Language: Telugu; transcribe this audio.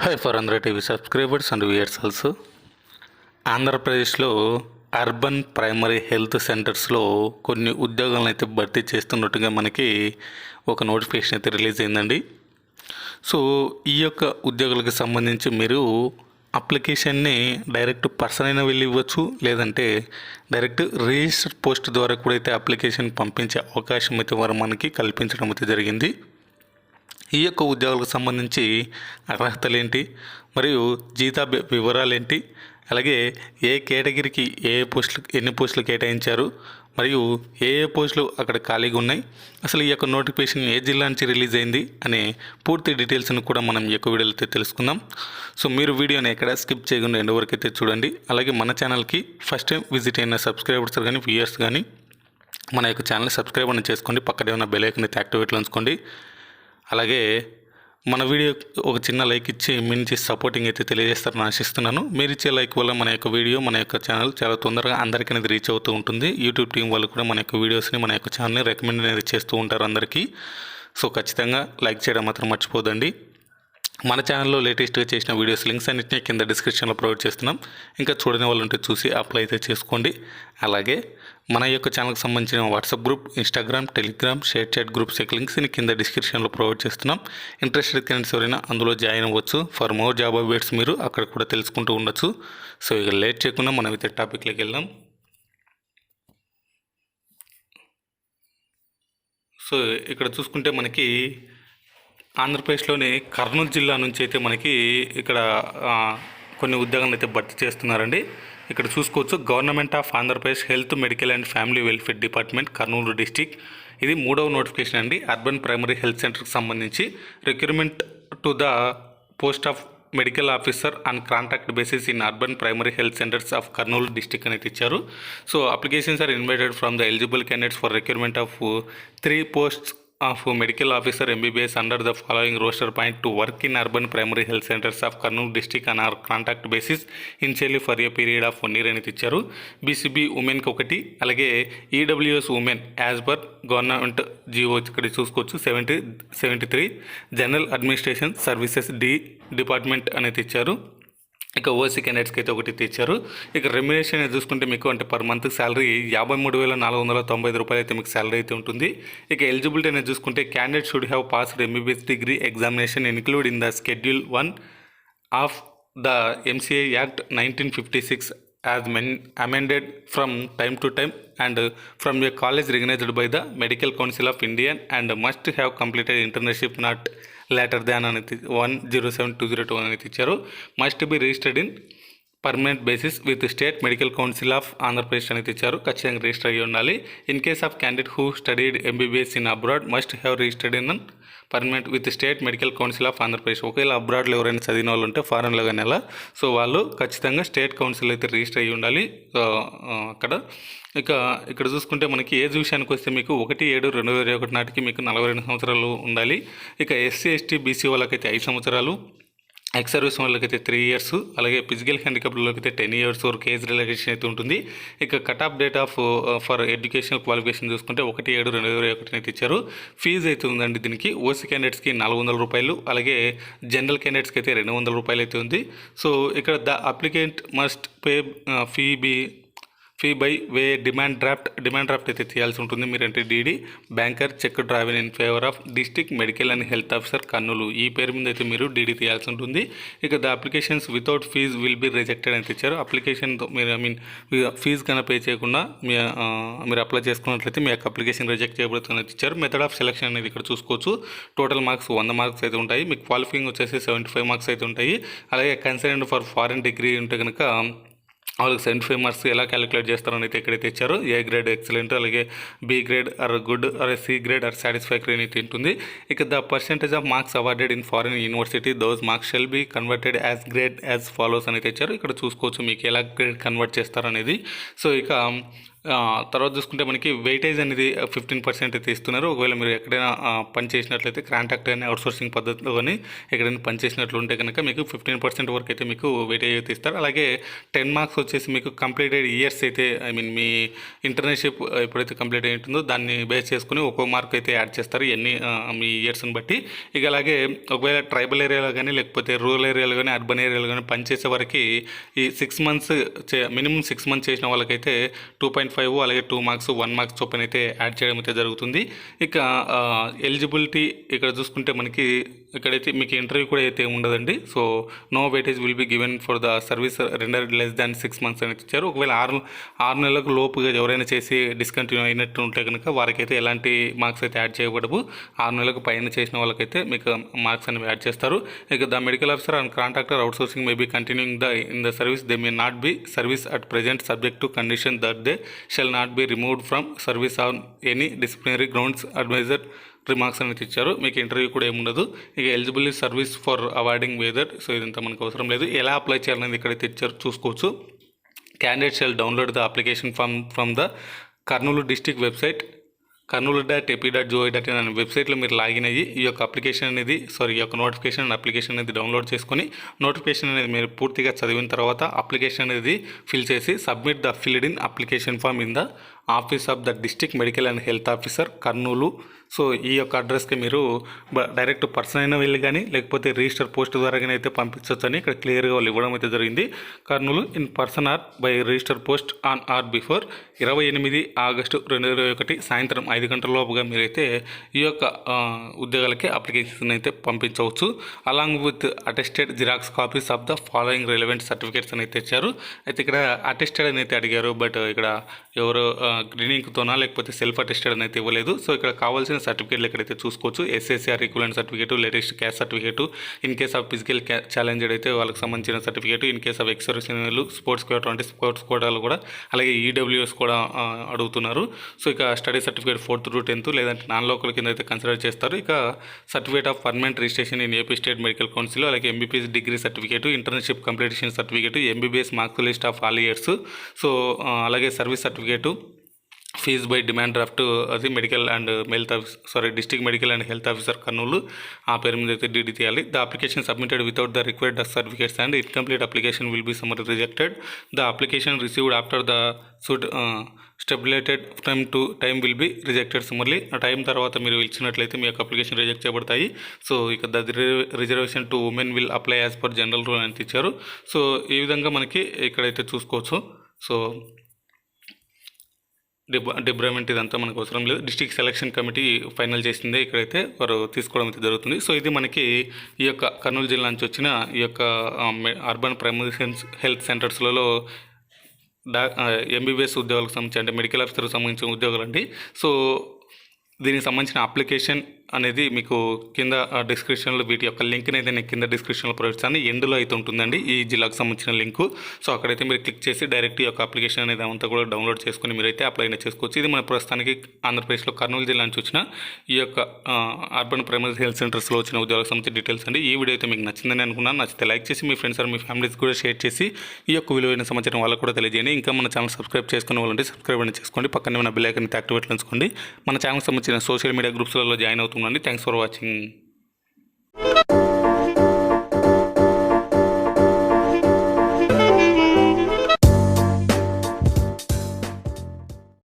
Hi for Andhra TV subscribers and viewers also. ఆంధ్రప్రదేశ్లో అర్బన్ ప్రైమరీ హెల్త్ సెంటర్స్లో కొన్ని ఉద్యోగాలను అయితే భర్తీ చేస్తున్నట్టుగా మనకి ఒక నోటిఫికేషన్ అయితే రిలీజ్ అయిందండి. సో ఈ యొక్క ఉద్యోగాలకు సంబంధించి మీరు అప్లికేషన్ని డైరెక్ట్ పర్సన్ అయినా వెళ్ళి ఇవ్వచ్చు, లేదంటే డైరెక్ట్ రిజిస్టర్ పోస్ట్ ద్వారా కూడా అయితే అప్లికేషన్ పంపించే అవకాశం అయితే వారు మనకి కల్పించడం అయితే జరిగింది. ఈ యొక్క ఉద్యోగాలకు సంబంధించి అర్హతలు ఏంటి, మరియు జీతా వివరాలు ఏంటి, అలాగే ఏ కేటగిరీకి ఎన్ని పోస్టులు కేటాయించారు, మరియు ఏ పోస్టులు అక్కడ ఖాళీగా ఉన్నాయి, అసలు ఈ యొక్క నోటిఫికేషన్ ఏ జిల్లా నుంచి రిలీజ్ అయింది అనే పూర్తి డీటెయిల్స్ని కూడా మనం ఈ యొక్క వీడియోలో అయితే తెలుసుకుందాం. సో మీరు వీడియోని ఎక్కడ స్కిప్ చేయకుండా ఎండ్ వరకు అయితే చూడండి. అలాగే మన ఛానల్కి ఫస్ట్ టైం విజిట్ అయిన సబ్స్క్రైబర్స్ కానీ వ్యూయర్స్ కానీ మన యొక్క ఛానల్ సబ్స్క్రైబ్ అని చేసుకోండి. పక్కనే ఉన్న బెల్ ఐకాన్ అయితే యాక్టివేట్లో ఉంచుకోండి. అలాగే మన వీడియో ఒక చిన్న లైక్ ఇచ్చి మీ నుంచి సపోర్టింగ్ అయితే తెలియజేస్తారని ఆశిస్తున్నాను. మీరు ఇచ్చే లైక్ వల్ల మన యొక్క వీడియో, మన యొక్క ఛానల్ చాలా తొందరగా అందరికీ అనేది రీచ్ అవుతూ ఉంటుంది. యూట్యూబ్ టీం వాళ్ళు కూడా మన యొక్క వీడియోస్ని, మన యొక్క ఛానల్ని రికమెండ్ అనేది చేస్తూ ఉంటారు అందరికీ. సో ఖచ్చితంగా లైక్ చేయడం మాత్రం మర్చిపోదండి. మన ఛానల్లో లేటెస్ట్గా చేసిన వీడియోస్ లింక్స్ అన్నింటినీ కింద డిస్క్రిప్షన్లో ప్రొవైడ్ చేస్తున్నాం. ఇంకా చూడని వాళ్ళు ఉంటే చూసి అప్లై అయితే చేసుకోండి. అలాగే మన యొక్క ఛానల్కి సంబంధించిన WhatsApp group, Instagram, Telegram, ShareChat groups యొక్క లింక్స్ని కింద డిస్క్రిప్షన్లో ప్రొవైడ్ చేస్తున్నాం. ఇంట్రెస్టెడ్ క్యాండిడేట్స్ ఎవరైనా అందులో జాయిన్ అవ్వచ్చు. ఫర్ మోర్ జాబ్ అప్డేట్స్ మీరు అక్కడ కూడా తెలుసుకుంటూ ఉండొచ్చు. సో ఇక లేట్ చేయకుండా మనం అయితే టాపిక్లోకి వెళ్దాం. సో ఇక్కడ చూసుకుంటే మనకి ఆంధ్రప్రదేశ్లోని కర్నూలు జిల్లా నుంచి అయితే మనకి ఇక్కడ కొన్ని ఉద్యోగాలు అయితే భర్తీ చేస్తున్నారండి. ఇక్కడ చూసుకోవచ్చు, government of Andhra Pradesh health, medical and family welfare department, Kurnool district. ఇది 3వ నోటిఫికేషన్ అండి. అర్బన్ ప్రైమరీ హెల్త్ సెంటర్కి సంబంధించి recruitment to the post of medical officer on contract basis in urban primary health centres of Kurnool district అనేది ఇచ్చారు. So applications are invited from the eligible candidates for recruitment of 3 posts of medical officer MBBS under the following roster point to work in urban primary health centers of Kurnool district on our contract basis initially for a period of 1 year అని ఇచ్చారు. BCB ఉమెన్కి ఒకటి, అలాగే EWS women as per government GO ఇక్కడ చూసుకోవచ్చు 73 జనరల్ అడ్మినిస్ట్రేషన్ సర్వీసెస్ డిపార్ట్మెంట్ అనేది ఇచ్చారు. ఇక ఓసీ క్యాండిడేట్స్కి అయితే ఒకటి తెచ్చారు. ఇక రెమ్యునరేషన్ చూసుకుంటే మీకు అంటే పర్ మంత్ శాలరీ 53,495 రూపాయలు అయితే మీకు శాలరీ అయితే ఉంటుంది. ఇక ఎలిజిబిలిటీ అనేది చూసుకుంటే candidate should have passed MBBS degree examination include in the schedule 1 of the MCA act 1956 as amended from time to time and from a college recognized by the Medical Council of India and must have completed internship not later than 107-2021 అనేది ఇచ్చారు. Must be registered in permanent basis with state medical council of Andhra Pradesh అనేది ఇచ్చారు. ఖచ్చితంగా రిజిస్టర్ అయ్యి ఉండాలి. In case of candidate who studied MBBS in abroad must have registered in permanent with state medical council of Andhra Pradesh. ఒకవేళ అబ్రాడ్లో ఎవరైనా చదివిన వాళ్ళు ఉంటే ఫారెన్లో కానీ అలా, సో వాళ్ళు ఖచ్చితంగా స్టేట్ కౌన్సిల్ అయితే రిజిస్టర్ అయ్యి ఉండాలి అక్కడ. ఇక్కడ చూసుకుంటే మనకి ఏజ్ విషయానికి వస్తే మీకు 1/7/2021 నాటికి మీకు 42 సంవత్సరాలు ఉండాలి. ఇక SC ST BC వాళ్ళకైతే 5 సంవత్సరాలు, ఎక్స్ సర్వీస్ వాళ్ళకైతే 3 ఇయర్స్, అలాగే ఫిజికల్ హ్యాండిక్యాప్లకైతే 10 ఇయర్స్ వరకు ఏజ్ రిలాక్సేషన్ అయితే ఉంటుంది. ఇక cut off date of for educational qualification చూసుకుంటే 1/7/2021 అయితే ఇచ్చారు. ఫీజు అయితే ఉందండి దీనికి. ఓసీ క్యాండిడేట్స్కి 400 రూపాయలు, అలాగే జనరల్ క్యాండిడేట్స్కి అయితే 200 రూపాయలు అయితే ఉంది. సో ఇక్కడ the applicant must pay fee by way demand draft అయితే తీయాల్సి ఉంటుంది. మీరంటే DD banker cheque drawn in favour of district medical and health officer Kurnool, ఈ పేరు మీద అయితే మీరు DD తీయాల్సి ఉంటుంది. ఇక the applications without fees will be rejected అని ఇచ్చారు. అప్లికేషన్తో మీరు ఫీజు కన్నా పే చేయకుండా మీరు అప్లై చేసుకున్నట్లయితే మీ యొక్క అప్లికేషన్ రిజెక్ట్ చేయబడుతుందని ఇచ్చారు. మెథడ్ ఆఫ్ సెలక్షన్ అనేది ఇక్కడ చూసుకోవచ్చు. టోటల్ మార్క్స్ 100 మార్క్స్ అయితే ఉంటాయి. మీకు క్వాలిఫైయింగ్ వచ్చేసి 75 మార్క్స్ అయితే ఉంటాయి. అలాగే కన్సర్న్ ఫర్ ఫారెన్ డిగ్రీ ఉంటే కనుక వాళ్ళకి 75 మార్క్స్ ఎలా క్యాలిక్యులేట్ చేస్తారని అయితే ఎక్కడైతే ఇచ్చారో ఏ గ్రేడ్ ఎక్సలెంట్, అలాగే B grade are good or C grade are satisfactory అయితే ఉంటుంది. ఇక the percentage of marks awarded in foreign university those marks shall be converted as grade as follows అని ఇచ్చారు. ఇక్కడ చూసుకోవచ్చు మీకు ఎలా గ్రేడ్ కన్వర్ట్ చేస్తారనేది. సో ఇక తర్వాత చూసుకుంటే మనకి వెయిటేజ్ అనేది 15% అయితే ఇస్తున్నారు. ఒకవేళ మీరు ఎక్కడైనా పని చేసినట్లయితే కాంట్రాక్ట్ కానీ అవుట్సోర్సింగ్ పద్ధతిలో కానీ ఎక్కడైనా పని చేసినట్లు ఉంటే కనుక మీకు 15% వరకు అయితే మీకు వెయిటేజ్ అయితే ఇస్తారు. అలాగే 10 మార్క్స్ వచ్చేసి మీకు కంప్లీటెడ్ ఇయర్స్ అయితే మీ ఇంటర్న్షిప్ ఎప్పుడైతే కంప్లీట్ అయి ఉంటుందో దాన్ని బేస్ చేసుకుని ఒక్కో మార్క్ అయితే యాడ్ చేస్తారు ఎన్ని మీ ఇయర్స్ని బట్టి. ఇక అలాగే ఒకవేళ ట్రైబల్ ఏరియాలో కానీ లేకపోతే రూరల్ ఏరియాలో కానీ అర్బన్ ఏరియాలో కానీ పనిచేసే వరకు ఈ 6 మంత్స్ మినిమం 6 మంత్స్ చేసిన వాళ్ళకైతే 2.5 అలాగే 2 మార్క్స్ 1 మార్క్స్ చొప్పున అయితే యాడ్ చేయడం అయితే జరుగుతుంది. ఇక ఎలిజిబిలిటీ ఇక్కడ చూసుకుంటే మనకి ఇక్కడైతే మీకు ఇంటర్వ్యూ కూడా అయితే ఉండదండి. So no weightage will be given for the service render less than 6 months అని ఇచ్చారు. ఒకవేళ 6 నెలలకు లోపుగా ఎవరైనా చేసి డిస్కంటిన్యూ అయినట్టు ఉంటే కనుక వారికైతే ఎలాంటి మార్క్స్ అయితే యాడ్ చేయకూడదు. 6 నెలలకు పైన చేసిన వాళ్ళకైతే మీకు మార్క్స్ అనేవి యాడ్ చేస్తారు. ఇక the medical officer and contractor outsourcing may be continuing in the service they may not be service at present subject to condition that they shall not be removed from service on any disciplinary grounds అడ్వైజర్ రిమార్క్స్ అనేది ఇచ్చారు. మీకు ఇంటర్వ్యూ కూడా ఏముండదు. ఇక eligible service for awarding weather. So ఇదంతా మనకు అవసరం లేదు. ఎలా అప్లై చేయాలనేది ఇక్కడైతే ఇచ్చారు చూసుకోవచ్చు. Candidate shall download the application form from the Kurnool district website karnool.ap.gov.in అనే వెబ్సైట్లో మీరు లాగిన్ అయ్యి ఈ యొక్క అప్లికేషన్ అనేది ఈ యొక్క నోటిఫికేషన్ అప్లికేషన్ అనేది డౌన్లోడ్ చేసుకొని నోటిఫికేషన్ అనేది మీరు పూర్తిగా చదివిన తర్వాత అప్లికేషన్ అనేది ఫిల్ చేసి submit the filled in application form in the office of the district medical and health officer Kurnool. So ఈ యొక్క అడ్రస్కి మీరు డైరెక్ట్ పర్సన్ అయినా వెళ్ళి కానీ లేకపోతే రిజిస్టర్ పోస్ట్ ద్వారా కానీ అయితే పంపించవచ్చు అని ఇక్కడ క్లియర్గా వాళ్ళు ఇవ్వడం అయితే జరిగింది. Kurnool in person are by register post on are before 28 August 2021 సాయంత్రం 5 గంటల లోపుగా మీరైతే ఈ యొక్క ఉద్యోగాలకి అప్లికేషన్ అయితే పంపించవచ్చు. Along with attested xerox copies of the following relevant certificates అని అయితే ఇచ్చారు. అయితే ఇక్కడ అటెస్టెడ్ అని అయితే అడిగారు. బట్ ఇక్కడ ఎవరు గ్రీనింగ్తోనా లేకపోతే సెల్ఫ్ అటెస్టెడ్ అని అయితే ఇవ్వలేదు. సో ఇక్కడ కావాల్సిన సర్టిఫికేట్లు ఎక్కడైతే చూసుకోవచ్చు. SSR equivalent certificate, latest caste certificate, in case of physical challenged అయితే వాళ్ళకి సంబంధించిన సర్టిఫికేట్, ఇన్ కేస్ ఆఫ్ ఎక్సర్సైజులు స్పోర్ట్స్ కోటా అంటే స్పోర్ట్స్ కోటాలు కూడా, అలాగే ఈడబ్ల్యూఎస్ కూడా అడుగుతున్నారు. సో ఇక study certificate 4th to 10th లేదంటే నాన్ లోకల్ కింద అయితే కన్సిడర్ చేస్తారు. ఇక certificate of permanent registration in AP state medical council, అలాగే MBBS degree certificate, internship completion certificate, MBBS marks list of all years. So అలాగే service certificate, fees by demand draft అది medical and district medical and health officer Kurnool ఆ పేరు మీద అయితే డీడీ తీయాలి. The application submitted without the required certificates and incomplete application will be summary rejected. The application received after the stipulated time will be rejected summarily. ఆ టైం తర్వాత మీరు ఇచ్చినట్లయితే మీ యొక్క అప్లికేషన్ రిజెక్ట్ చేయబడతాయి. సో ఇక the reservation to women will apply as per general rule అని ఇచ్చారు. సో ఈ విధంగా మనకి ఇక్కడైతే చూసుకోవచ్చు. సో డిబ్రామెంట్ ఇదంతా మనకు అవసరం లేదు. డిస్ట్రిక్ట్ సెలక్షన్ కమిటీ ఫైనల్ చేసిందే ఇక్కడైతే వారు తీసుకోవడం అయితే జరుగుతుంది. సో ఇది మనకి ఈ యొక్క కర్నూలు జిల్లా నుంచి వచ్చిన ఈ యొక్క అర్బన్ ప్రైమరీ హెల్త్ సెంటర్స్లలో ఎంబీబీఎస్ ఉద్యోగాలకు సంబంధించి అంటే మెడికల్ ఆఫీసర్కి సంబంధించిన ఉద్యోగాలు అండి. సో దీనికి సంబంధించిన అప్లికేషన్ అనేది మీకు కింద డిస్క్రిప్షన్లో వీటి యొక్క లింక్ని అయితే నేను కింద డిస్క్రిప్షన్లో ప్రొవైడ్ చేస్తాను. ఎండ్లో అయితే ఉంటుందండి ఈ జిల్లాకు సంబంధించిన లింకు. సో అక్కడైతే మీరు క్లిక్ చేసి డైరెక్ట్ ఈ యొక్క అప్లికేషన్ అనేది అంతా కూడా డౌన్లోడ్ చేసుకుని మీరైతే అప్లై చేసుకోవచ్చు. ఇది మన ప్రస్తుతానికి ఆంధ్రప్రదేశ్లో కర్నూలు జిల్లా నుంచి వచ్చిన ఈ యొక్క అర్బన్ ప్రైమరీ హెల్త్ సెంటర్స్లో వచ్చిన ఉద్యోగాలకు సంబంధించిన డీటెయిల్స్ అండి. ఈ వీడియో అయితే మీకు నచ్చిందని అనుకున్నాను. నచ్చితే లైక్ చేసి మీ ఫ్రెండ్స్ మీ ఫ్యామిలీస్ కూడా షేర్ చేసి ఈ యొక్క విలువైన సమాచారం వాళ్ళకు కూడా తెలియజేయండి. ఇంకా మన ఛానల్ సబ్స్క్రైబ్ చేసుకునే వాళ్ళంటే సబ్స్క్రైబ్ అనేది చేసుకోండి. పక్కనే ఉన్న బెల్ ఐకాన్ యాక్టివేట్ ఉంచుకోండి. మన ఛానల్ సంబంధించిన సోషల్ మీడియా గ్రూప్స్లలో జాయిన్ అవుతుందండి. Thanks for watching.